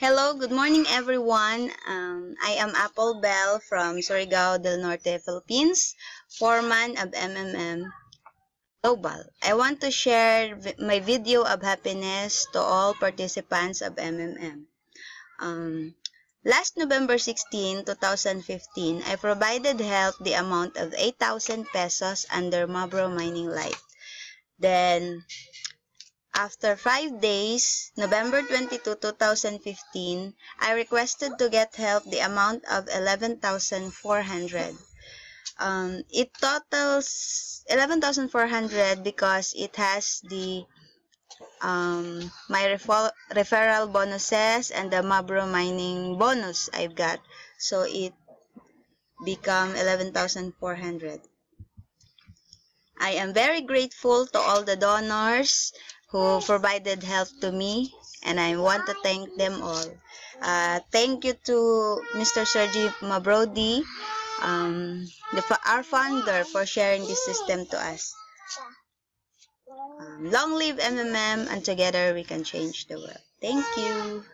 Hello, good morning everyone. I am Apple Bell from Surigao del Norte, Philippines, foreman of MMM Global. I want to share my video of happiness to all participants of MMM. Last November 16, 2015, I provided help the amount of 8,000 pesos under Mabro Mining Light. Then, after 5 days, November 22, 2015, I requested to get help the amount of 11,400. It totals 11,400 because it has the my referral bonuses and the Mabro mining bonus I've got. So it become 11,400. I am very grateful to all the donors who provided help to me, and I want to thank them all. Thank you to Mr. Sergi Mabrodi, our founder, for sharing this system to us. Long live MMM, and together we can change the world. Thank you.